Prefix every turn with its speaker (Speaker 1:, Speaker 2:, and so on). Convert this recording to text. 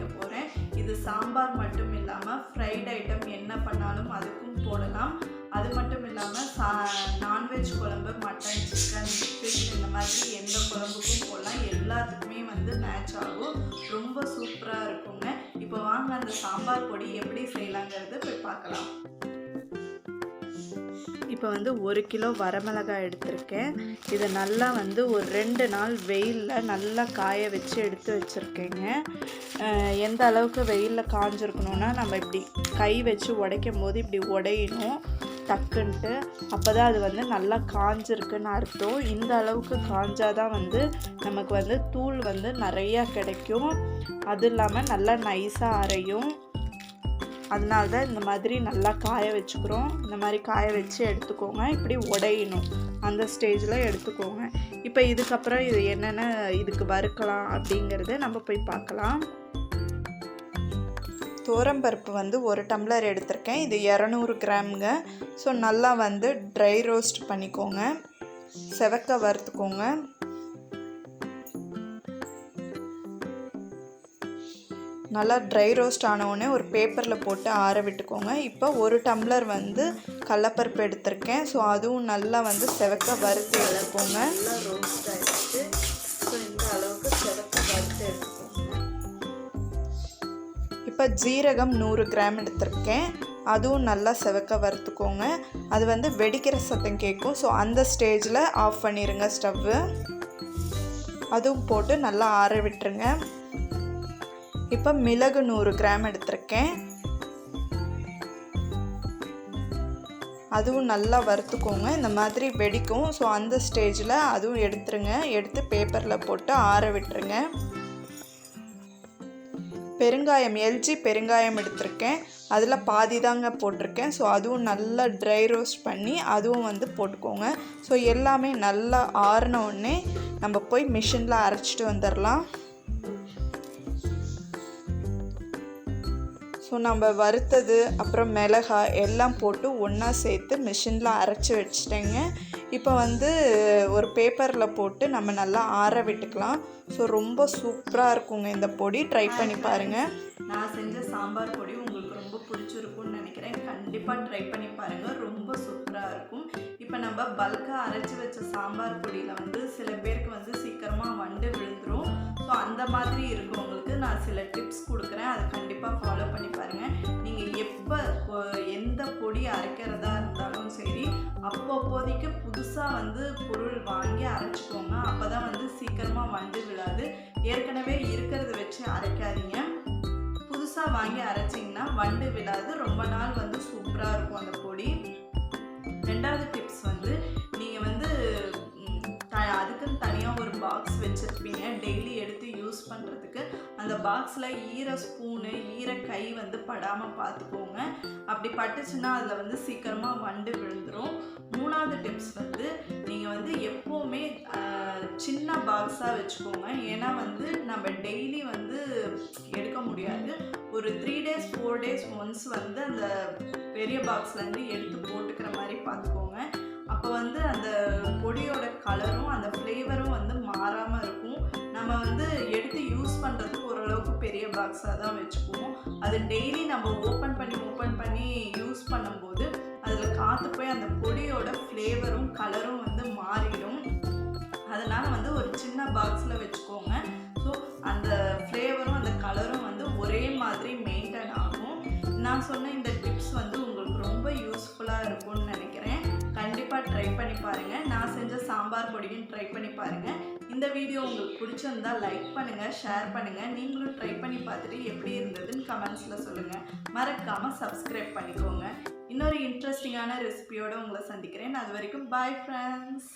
Speaker 1: காமிக்க போகிறேன். இது சாம்பார் மட்டும் இல்லாமல் ஃப்ரைட் ஐட்டம் என்ன பண்ணாலும் அதுக்கும் போடலாம். அது மட்டும் இல்லாமல் நான்வெஜ் குழம்பு, மட்டன், சிக்கன், ஃபிஷ் இந்த மாதிரி எந்த குழம்புக்கும் போடலாம். எல்லாத்துக்குமே வந்து மேட்ச் ஆகும். ரொம்ப சூப்பராக இருக்குங்க. இப்போ வாங்க அந்த சாம்பார் பொடி எப்படி செய்யலாங்கிறது போய் பார்க்கலாம். இப்போ வந்து 1 கிலோ வரமிளகாய் எடுத்திருக்கேன். இதை நல்லா வந்து ஒரு 2 நாள் வெயிலில் நல்லா காய வச்சு எடுத்து வச்சுருக்கேங்க. எந்த அளவுக்கு வெயிலில் காஞ்சிருக்கணும்னா, நம்ம இப்படி கை வச்சு உடைக்கும் போது இப்படி உடையணும் டக்குன்ட்டு. அப்போ தான் அது வந்து நல்லா காஞ்சிருக்குன்னு அர்த்தம். இந்த அளவுக்கு காஞ்சாதான் வந்து நமக்கு வந்து தூள் வந்து நிறையா கிடைக்கும். அது இல்லாமல் நல்லா நைஸாக அரையும். அதனால தான் இந்த மாதிரி நல்லா காய வச்சுக்கிறோம். இந்த மாதிரி காய வச்சு எடுத்துக்கோங்க. இப்படி உடையணும், அந்த ஸ்டேஜில் எடுத்துக்கோங்க. இப்போ இதுக்கப்புறம் இது என்னென்ன இதுக்கு வறுக்கலாம் அப்படிங்கிறத நம்ம போய் பார்க்கலாம். துவரம்பருப்பு வந்து 1 டம்ளர் எடுத்திருக்கேன். இது 200 கிராமுங்க. ஸோ நல்லா வந்து ட்ரை ரோஸ்ட் பண்ணிக்கோங்க, செவக்க வறுத்துக்கோங்க. நல்லா ட்ரை ரோஸ்ட் ஆனவுடனே ஒரு பேப்பரில் போட்டு ஆற விட்டுக்கோங்க. இப்போ 1 டம்ளர் வந்து கடலப்பருப்பு எடுத்திருக்கேன். ஸோ அதுவும் நல்லா வந்து செவக்க வறுத்து எடுத்துக்கோங்க. நல்லா ரோஸ்ட் ஆகிடுச்சு. ஸோ இந்த அளவுக்கு செவக்க வறுத்து எடுத்துக்கோங்க. இப்போ ஜீரகம் 100 கிராம் எடுத்திருக்கேன். அதுவும் நல்லா செவக்க வறுத்துக்கோங்க. அது வந்து வெடிக்கிற சத்தம் கேட்கும். ஸோ அந்த ஸ்டேஜில் ஆஃப் பண்ணிடுங்க ஸ்டவ்வு. அதுவும் போட்டு நல்லா ஆற விட்டுருங்க. இப்போ மிளகு 100 கிராம் எடுத்திருக்கேன். அதுவும் நல்லா வறுத்துக்கோங்க. இந்த மாதிரி வெடிக்கும். ஸோ அந்த ஸ்டேஜில் அதுவும் எடுத்துருங்க. எடுத்து பேப்பரில் போட்டு ஆற விட்டுருங்க. பெருங்காயம், எல்ஜி பெருங்காயம் எடுத்திருக்கேன். அதில் பாதி தாங்க போட்டிருக்கேன். ஸோ அதுவும் நல்லா ட்ரை ரோஸ்ட் பண்ணி அதுவும் வந்து போட்டுக்கோங்க. ஸோ எல்லாமே நல்லா ஆறின உடனே நம்ம போய் மிஷினில் அரைச்சிட்டு வந்துடலாம். ஸோ நம்ம வறுத்தது அப்புறம் மிளகாய் எல்லாம் போட்டு ஒன்றா சேர்த்து மிஷினில் அரைச்சி வச்சுட்டேங்க. இப்போ வந்து ஒரு பேப்பரில் போட்டு நம்ம நல்லா ஆற விட்டுக்கலாம். ஸோ ரொம்ப சூப்பராக இருக்குங்க இந்த பொடி. ட்ரை பண்ணி பாருங்கள். நான் செஞ்ச சாம்பார் பொடி உங்களுக்கு ரொம்ப பிடிச்சிருக்கும்னு நினைக்கிறேன். கண்டிப்பாக ட்ரை பண்ணி பாருங்கள். ரொம்ப சூப்பராக இருக்கும். இப்போ நம்ம பல்காக அரைச்சி வச்ச சாம்பார் பொடியில் வந்து சில பேருக்கு வந்து சீக்கிரமாக வண்டு விழுந்துடும். ஸோ அந்த மாதிரி இருக்கவங்களுக்கு நான் சில டிப்ஸ் கொடுக்குறேன். அதை கண்டிப்பாக ஃபாலோ பண்ணி பாருங்கள். நீங்கள் எப்போ எந்த பொடி அரைக்கிறதா இருந்தாலும் சரி, அப்போதைக்கு புதுசாக வந்து பொருள் வாங்கி அரைச்சிக்கோங்க. அப்போ தான் வந்து சீக்கிரமாக வண்டு விழாது. ஏற்கனவே இருக்கிறத வச்சு அரைக்காதீங்க. புதுசாக வாங்கி அரைச்சிங்கன்னா வண்டு விழாது. ரொம்ப நாள் வந்து சூப்பராக இருக்கும் அந்த பொடி. 2வது டிப்ஸ் வந்து நீங்கள் வந்து அதுக்குன்னு தனியாக ஒரு பாக்ஸ் வச்சுருப்பீங்க டெய்லி எடுத்து யூஸ் பண்ணுறதுக்கு. அந்த பாக்ஸில் ஈர ஸ்பூனு, ஈர கை வந்து படாமல் பார்த்துக்கோங்க. அப்படி பட்டுச்சுன்னா அதில் வந்து சீக்கிரமாக வண்டு விழுந்துடும். 3வது டிப்ஸ் வந்து நீங்கள் வந்து எப்போவுமே சின்ன பாக்ஸாக வச்சுக்கோங்க. ஏன்னா வந்து நம்ம டெய்லி வந்து எடுக்க முடியாது. ஒரு 3 days 4 days ஒன்ஸ் வந்து அந்த பெரிய பாக்ஸ்லேருந்து எடுத்து போட்டுக்கிற மாதிரி பார்த்துக்கோங்க. அப்போ வந்து அந்த பொடியோட கலரும் அந்த ஃப்ளேவரும் வந்து மாறாமல் இருக்கும். நம்ம வந்து எடுத்து யூஸ் பண்ணுறதுக்கு ஓரளவுக்கு பெரிய பாக்ஸாக தான் வச்சுக்குவோம். அது டெய்லி நம்ம ஓப்பன் பண்ணி யூஸ் பண்ணும்போது அதில் காற்று போய் அந்த பொடியோட ஃப்ளேவரும் கலரும் வந்து மாறிடும். அதனால் வந்து ஒரு சின்ன பாக்ஸில் வச்சுக்கோங்க. ஸோ அந்த ஃப்ளேவரும் அந்த கலரும் வந்து ஒரே மாதிரி மெயின்டைன் ஆகும். நான் சொன்ன இந்த டிப்ஸ் வந்து உங்களுக்கு ரொம்ப யூஸ்ஃபுல்லாக இருக்கும்னு நினைக்கிறேன். கண்டிப்பாக ட்ரை பண்ணி பாருங்கள். நான் செஞ்ச சாம்பார் பொடியும் ட்ரை பண்ணி பாருங்கள். இந்த வீடியோ உங்களுக்கு பிடிச்சிருந்தா லைக் பண்ணுங்கள், ஷேர் பண்ணுங்கள். நீங்களும் ட்ரை பண்ணி பார்த்துட்டு எப்படி இருந்ததுன்னு கமெண்ட்ஸில் சொல்லுங்கள். மறக்காமல் சப்ஸ்கிரைப் பண்ணிக்கோங்க. இன்னொரு இன்ட்ரெஸ்டிங்கான ரெசிபியோடு உங்களை சந்திக்கிறேன். அது வரைக்கும் பாய் ஃப்ரெண்ட்ஸ்.